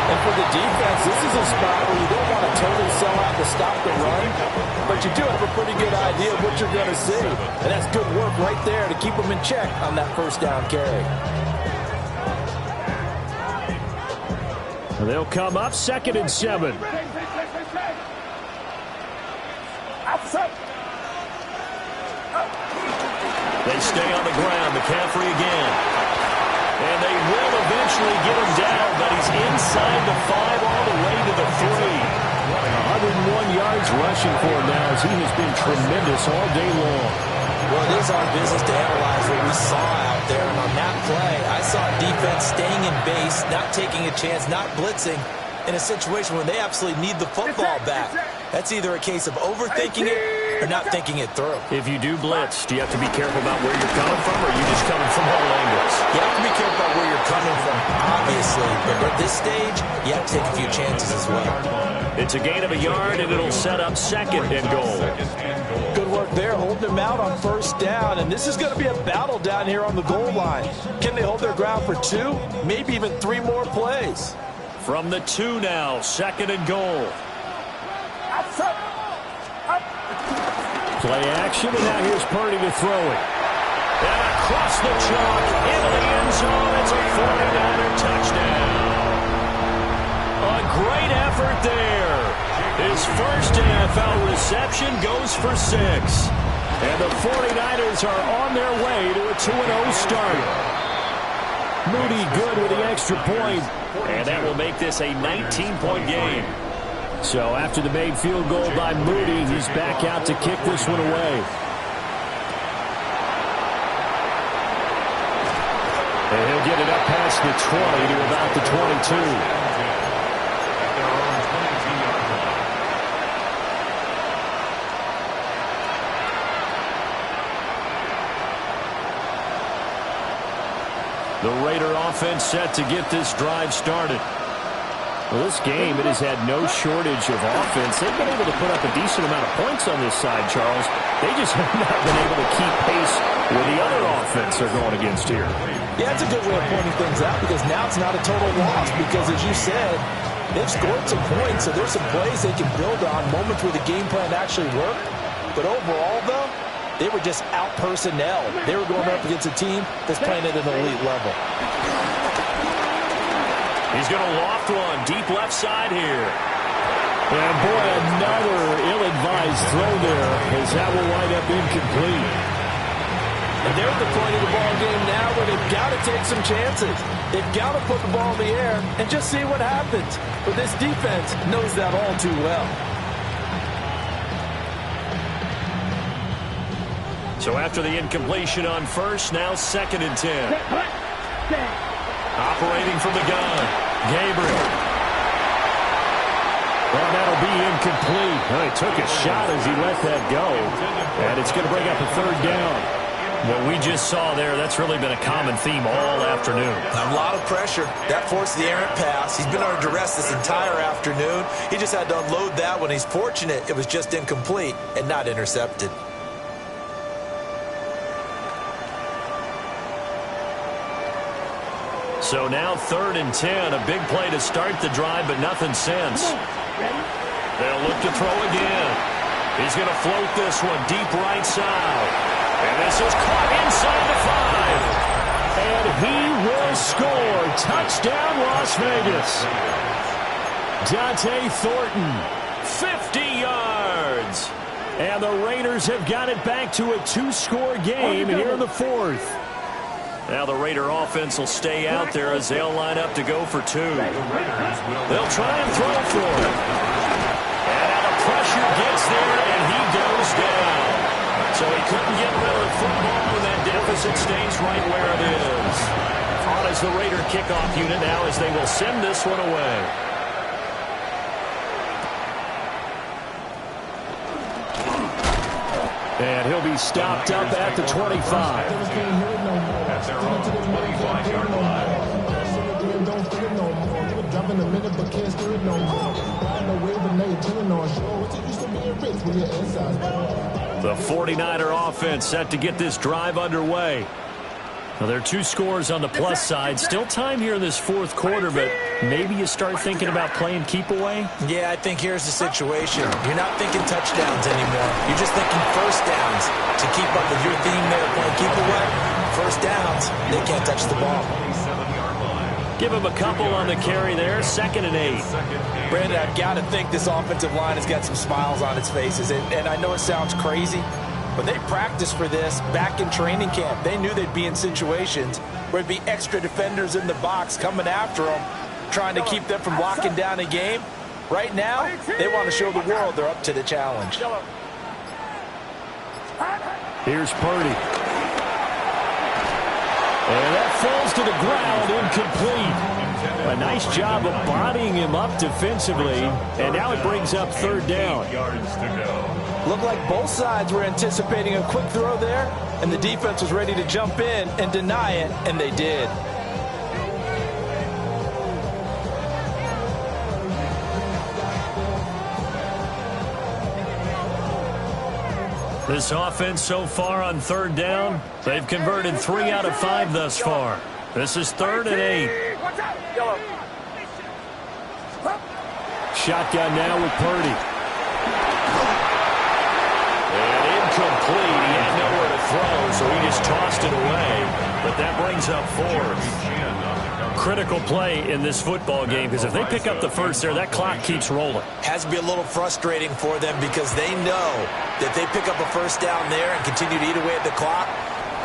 And for the defense, this is a spot where you don't want to totally sell out to stop the run, but you do have a pretty good idea of what you're going to see. And that's good work right there to keep them in check on that first down carry. They'll come up 2nd and 7. They stay on the ground. McCaffrey again. And they will eventually get him down, but he's inside the 5 all the way to the 3. 101 yards rushing for him now as he has been tremendous all day long. Well, it is our business to analyze what we saw out there. And on that play, I saw defense staying in base, not taking a chance, not blitzing in a situation where they absolutely need the football back. That's either a case of overthinking it or not thinking it through. If you do blitz, do you have to be careful about where you're coming from, or are you just coming from all angles? You have to be careful about where you're coming from, obviously. But at this stage, you have to take a few chances as well. It's a gain of a yard, and it'll set up 2nd and goal. Good work there, holding them out on first down. And this is going to be a battle down here on the goal line. Can they hold their ground for 2, maybe even 3 more plays? From the 2 now, 2nd and goal. Play action, and now here's Purdy to throw it. And across the chalk, into the end zone, it's a 49er touchdown. A great effort there. His first NFL reception goes for 6. And the 49ers are on their way to a 2-0 start. Moody good with the extra point, and that will make this a 19-point game. So after the made field goal by Moody, he's back out to kick this one away. And he'll get it up past the 20 to about the 22. At their own 22-yard line. The Raider offense set to get this drive started. Well, this game, it has had no shortage of offense. They've been able to put up a decent amount of points on this side, Charles. They just have not been able to keep pace with the other offense they're going against here. Yeah, it's a good way of pointing things out because now it's not a total loss because, as you said, they've scored some points, so there's some plays they can build on, moments where the game plan actually worked. But overall, though, they were just out-personnel. They were going up against a team that's playing at an elite level. He's going to loft one deep left side here. And, boy, another ill-advised throw there as that will wind up incomplete. And they're at the point of the ball game now where they've got to take some chances. They've got to put the ball in the air and just see what happens. But this defense knows that all too well. So after the incompletion on first, now 2nd and 10. Operating from the gun, Gabriel. Well, that'll be incomplete. Well, he took a shot as he let that go. And it's going to bring up a 3rd down. What we just saw there, that's really been a common theme all afternoon. A lot of pressure. That forced the errant pass. He's been under duress this entire afternoon. He just had to unload that one. He's fortunate it was just incomplete and not intercepted. So now 3rd and 10, a big play to start the drive, but nothing since. They'll look to throw again. He's going to float this one deep right side. And this is caught inside the 5. And he will score. Touchdown, Las Vegas. Dante Thornton, 50 yards. And the Raiders have got it back to a 2-score game here in the 4th. Now the Raider offense will stay out there as they'll line up to go for 2. They'll try and throw for it. And now the pressure gets there, and he goes down. So he couldn't get rid of the football, and that deficit stays right where it is. On as the Raider kickoff unit now as they will send this one away. And he'll be stopped up at the 25. At their own 25-yard line. The 49er offense set to get this drive underway. Now, there are 2 scores on the plus side. Still time here in this 4th quarter, but maybe you start thinking about playing keep away? Yeah, I think here's the situation. You're not thinking touchdowns anymore. You're just thinking first downs. To keep up with your theme there, playing keep away, first downs, they can't touch the ball. Give him a couple on the carry there, 2nd and 8. Brandon, I've got to think this offensive line has got some smiles on its faces. And I know it sounds crazy, but they practiced for this back in training camp. They knew they'd be in situations where there'd be extra defenders in the box coming after them, trying to keep them from locking down a game. Right now, they want to show the world they're up to the challenge. Here's Purdy. And that falls to the ground, incomplete. A nice job of bodying him up defensively, and now it brings up 3rd down. 8 yards to go. Looked like both sides were anticipating a quick throw there, and the defense was ready to jump in and deny it, and they did. This offense so far on 3rd down, they've converted 3 out of 5 thus far. This is 3rd and 8. Shotgun now with Purdy. And incomplete. He had nowhere to throw, so he just tossed it away. But that brings up 4th. Critical play in this football game, because if they pick up the first there, that clock keeps rolling. Has to be a little frustrating for them because they know that they pick up a first down there and continue to eat away at the clock,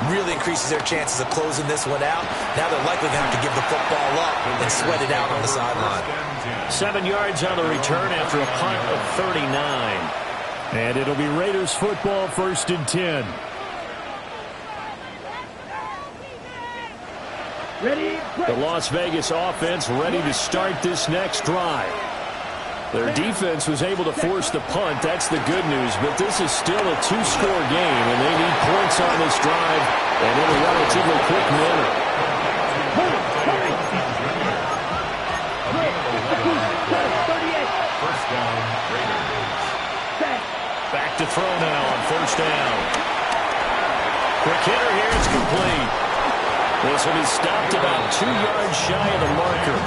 really increases their chances of closing this one out. Now they're likely going to have to give the football up and sweat it out on the sideline. 7 yards on the return after a punt of 39. And it'll be Raiders football, 1st and 10. The Las Vegas offense ready to start this next drive. Their defense was able to force the punt. That's the good news. But this is still a two-score game, and they need points on this drive and in a relatively quick manner. First down, Raiders. Back to throw now on first down. Quick hitter here. It's complete. This one is stopped about 2 yards shy of the marker.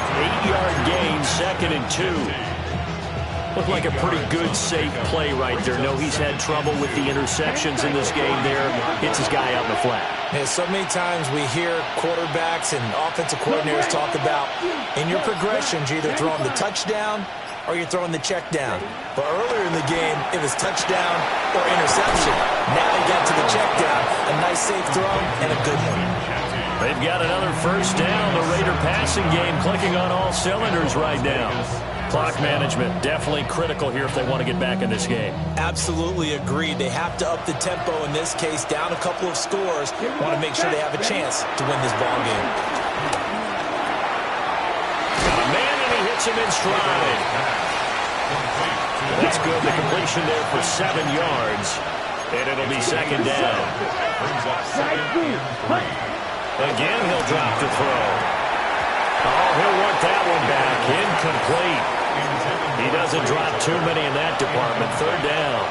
8-yard gain, 2nd and 2. Looked like a pretty good, safe play right there. No, he's had trouble with the interceptions in this game there. Hits his guy out in the flat. Yeah, so many times we hear quarterbacks and offensive coordinators talk about in your progressions, you're either throwing the touchdown or you're throwing the check down. But earlier in the game, it was touchdown or interception. Now he got to the check down. A nice safe throw and a good one. They've got another first down. The Raider passing game clicking on all cylinders right now. Clock management definitely critical here if they want to get back in this game. Absolutely agreed. They have to up the tempo in this case, down a couple of scores. Want to make sure they have a chance to win this ball game. Got a man and he hits him in stride. That's good. The completion there for 7 yards. And it'll be 2nd down. Again, he'll drop the throw. Oh, he'll want that one back. Incomplete. He doesn't drop too many in that department. 3rd down.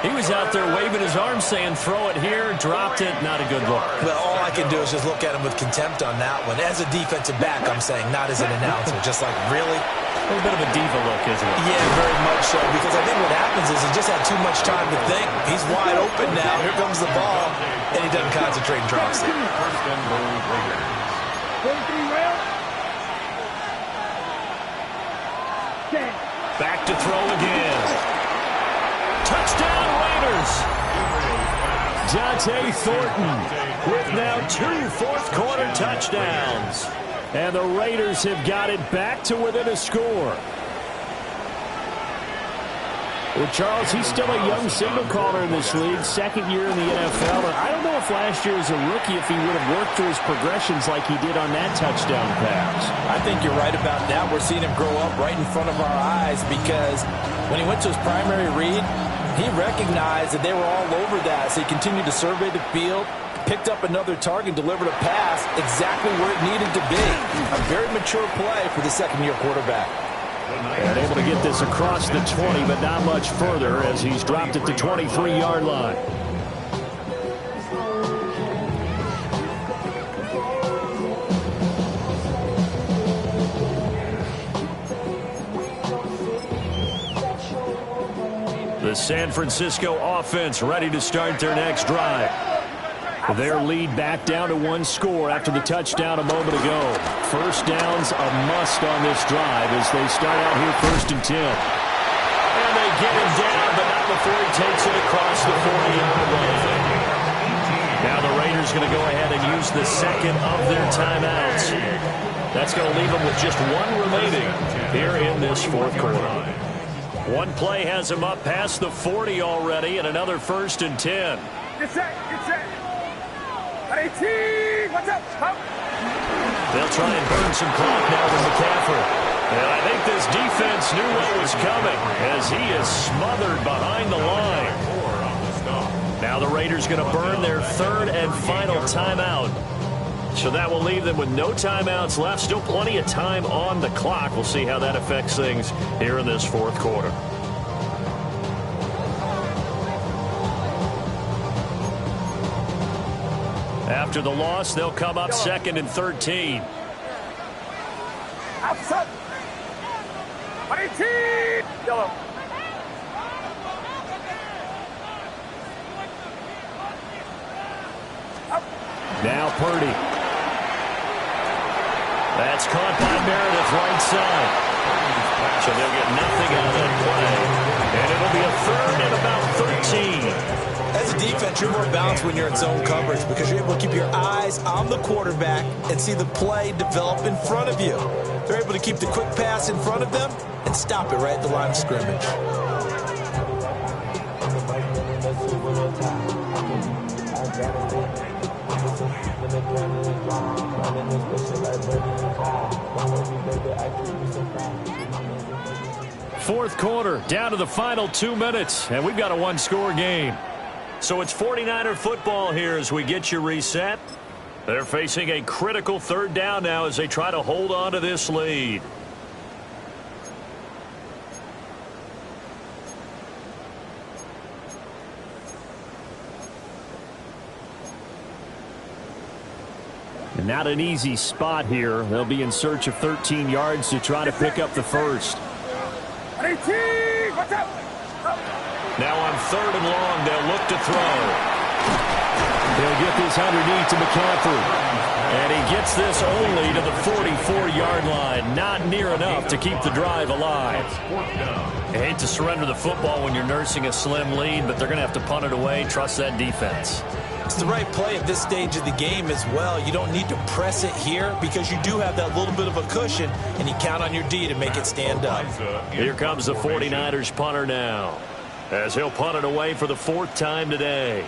He was out there waving his arms saying, throw it here, dropped it. Not a good look. Well, all I can do is just look at him with contempt on that one. As a defensive back, I'm saying, not as an announcer. Just like, really? A little bit of a diva look, isn't it? Yeah, very much so. Because I think what happens is he just had too much time to think. He's wide open now. Here comes the ball. And he doesn't concentrate and drops it. First and goal, Raiders. Back to throw again. Touchdown Raiders. Dante Thornton with now 2 fourth-quarter touchdowns. And the Raiders have got it back to within a score. Well, Charles, he's still a young signal caller in this league, 2nd year in the NFL. And I don't know if last year as a rookie if he would have worked through his progressions like he did on that touchdown pass. I think you're right about that. We're seeing him grow up right in front of our eyes because when he went to his primary read, he recognized that they were all over that. So he continued to survey the field, picked up another target, delivered a pass exactly where it needed to be. A very mature play for the 2nd-year quarterback. And able to get this across the 20, but not much further as he's dropped at the 23-yard line. The San Francisco offense ready to start their next drive. Their lead back down to 1 score after the touchdown a moment ago. First down's a must on this drive as they start out here 1st and 10. And they get him down, but not before he takes it across the 40-yard line. Now the Raiders going to go ahead and use the 2nd of their timeouts. That's going to leave them with just 1 remaining here in this 4th quarter. 1 play has him up past the 40 already, and another 1st and 10. Get set, get set. 18, what's up? Up. They'll try and burn some clock now with McCaffrey. And I think this defense knew what was coming as he is smothered behind the line. Now the Raiders going to burn their 3rd and final timeout. So that will leave them with no timeouts left. Still plenty of time on the clock. We'll see how that affects things here in this 4th quarter. After the loss, they'll come up 2nd and 13. Outside. 18. Yellow. Now Purdy. That's caught by Meredith right side. So they'll get nothing out of that play. And it'll be a 3rd and about 13. As a defense, you're more balanced when you're in zone coverage because you're able to keep your eyes on the quarterback and see the play develop in front of you. They're able to keep the quick pass in front of them and stop it right at the line of scrimmage. fourth quarter, down to the final 2 minutes, and we've got a one-score game. So it's 49er football here as we get you reset. They're facing a critical third down now as they try to hold on to this lead. And not an easy spot here. They'll be in search of 13 yards to try to pick up the first. Now on third and long, they'll look to throw. They'll get this underneath to McCaffrey. And he gets this only to the 44-yard line. Not near enough to keep the drive alive. I hate to surrender the football when you're nursing a slim lead, but they're going to have to punt it away. Trust that defense. It's the right play at this stage of the game as well. You don't need to press it here because you do have that little bit of a cushion, and you count on your D to make it stand up. Here comes the 49ers punter now, as he'll punt it away for the fourth time today.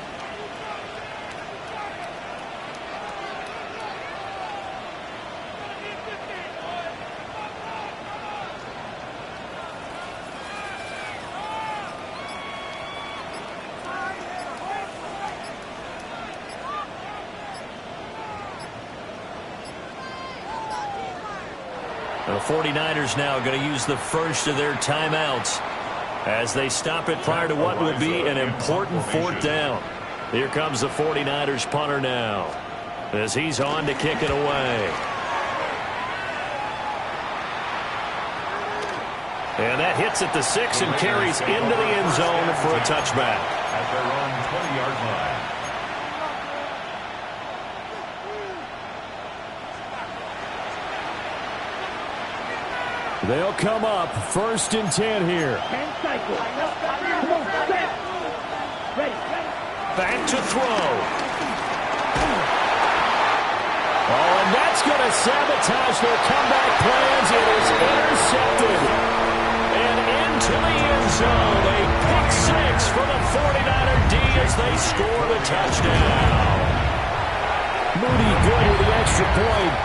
The 49ers now going to use the first of their timeouts as they stop it prior to what will be an important fourth down. Here comes the 49ers punter now as he's on to kick it away. And that hits at the 6 and carries into the end zone for a touchback. At their own 20-yard line. They'll come up first and 10 here. Back to throw. Oh, and that's going to sabotage their comeback plans. It is intercepted. And into the end zone. A pick six for the 49er D as they score the touchdown. Moody good with the extra point.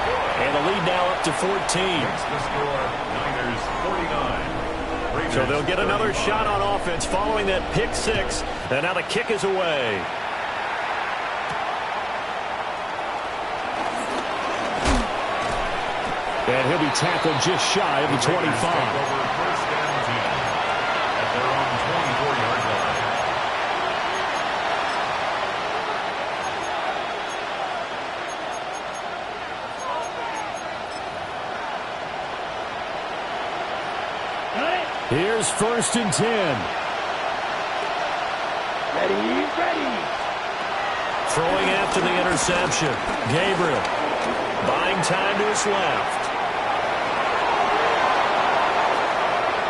And the lead now up to 14. Makes the score, Niners 49. So they'll get another shot on offense following that pick six. And now the kick is away. And he'll be tackled just shy of the 25. Over first down 10 at their own 24-yard line. Here's first and 10. Ready. Throwing after the interception. Gabriel buying time to his left.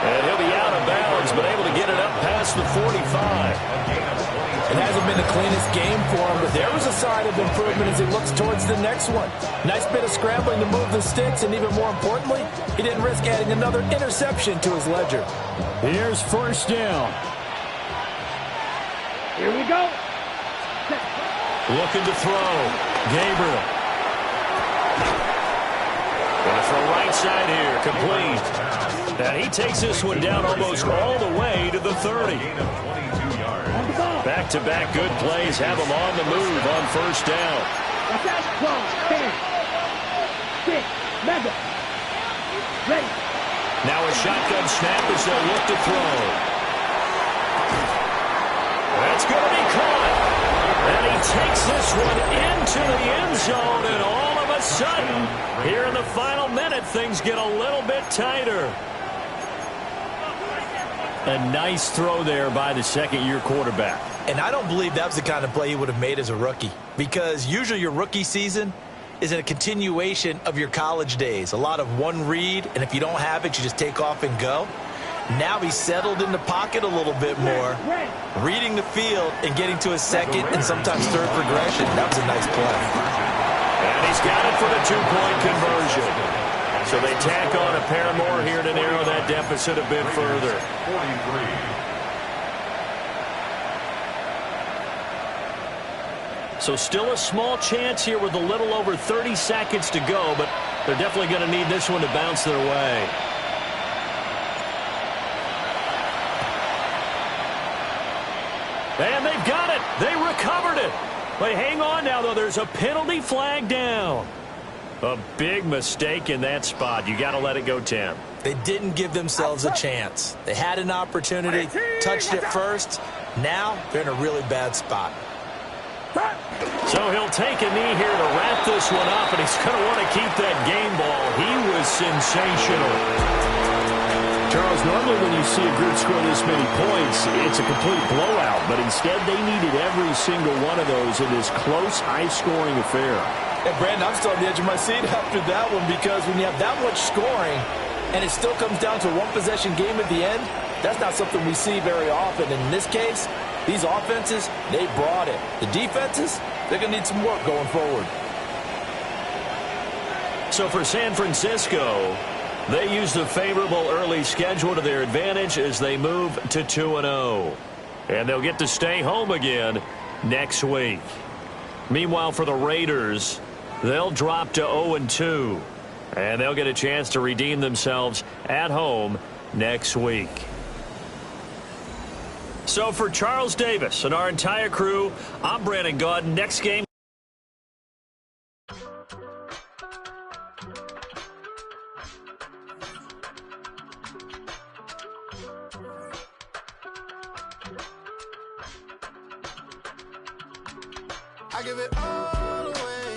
And he'll be out of bounds, but able to get it up past the 45. It hasn't been the cleanest game for him, but there was a sign of improvement as he looks towards the next one. Nice bit of scrambling to move the sticks, and even more importantly, he didn't risk adding another interception to his ledger. Here's first down. Here we go. Looking to throw. Gabriel. Gonna throw right side here. Complete. And he takes this one down almost all the way to the 30. Back-to-back good plays have him on the move on first down. Watch out. 12, 10, 6, mega. Ready. Now a shotgun snap as they'll look to throw. That's going to be caught. And he takes this one into the end zone, and all of a sudden, here in the final minute, things get a little bit tighter. A nice throw there by the second-year quarterback. And I don't believe that was the kind of play he would have made as a rookie, because usually your rookie season is a continuation of your college days. A lot of one read, and if you don't have it, you just take off and go. Now he's settled in the pocket a little bit more, reading the field and getting to his second and sometimes third progression. That was a nice play. And he's got it for the two-point conversion. So they tack on a pair more here to narrow that deficit a bit further. 43. So still a small chance here with a little over 30 seconds to go, but they're definitely going to need this one to bounce their way. They recovered it. But hang on now, though. There's a penalty flag down. A big mistake in that spot. You got to let it go 10. They didn't give themselves a chance. They had an opportunity, touched it first. Now they're in a really bad spot. So he'll take a knee here to wrap this one up, and he's going to want to keep that game ball. He was sensational. Charles, normally when you see a group score this many points, it's a complete blowout. But instead, they needed every single one of those in this close, high-scoring affair. Hey, Brandon, I'm still on the edge of my seat after that one because when you have that much scoring and it still comes down to a one-possession game at the end, that's not something we see very often. And in this case, these offenses, they brought it. The defenses, they're going to need some work going forward. So for San Francisco, they used a favorable early schedule to their advantage as they move to 2-0. And they'll get to stay home again next week. Meanwhile, for the Raiders, they'll drop to 0-2. And they'll get a chance to redeem themselves at home next week. So for Charles Davis and our entire crew, I'm Brandon Gaudin. Next game. I give it all away.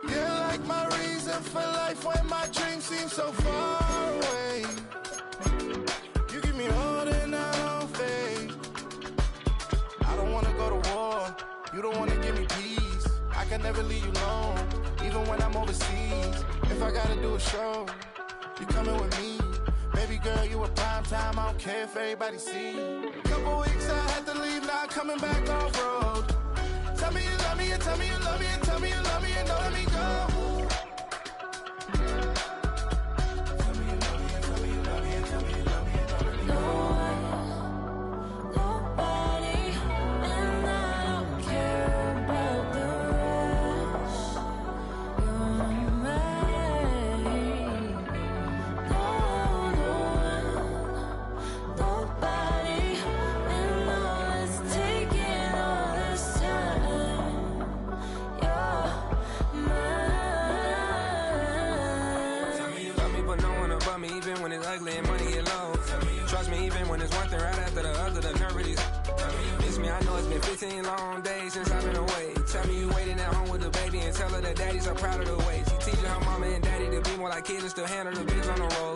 You're like my reason for life when my dreams seem so far away. You give me all that I don't fade. I don't wanna go to war. You don't wanna give me peace. I can never leave you alone, even when I'm overseas. If I gotta do a show, you coming with me. Baby girl, you a prime time. I don't care if everybody see. Couple weeks I had to leave, now coming back off road. Tell me you love me and tell me you love me and tell me you love me and don't let me go. Tell me you love me and tell me you love me and tell me you love me and don't let me go. Nobody, and I don't care about the rest. You're mine. Nobody, and all it's taking all this time. You're mine. Tell me you love me, but no one above me, even when it's ugly and money get low. Trust me, even when it's one thing right after the other, the nerve of these. Miss me, I know it's been 15 long days since I've been away. Tell me you waiting at home with the baby and tell her that daddy's so proud of the way. She teaching her mama and daddy to be more like kids and still handle the biz on the road.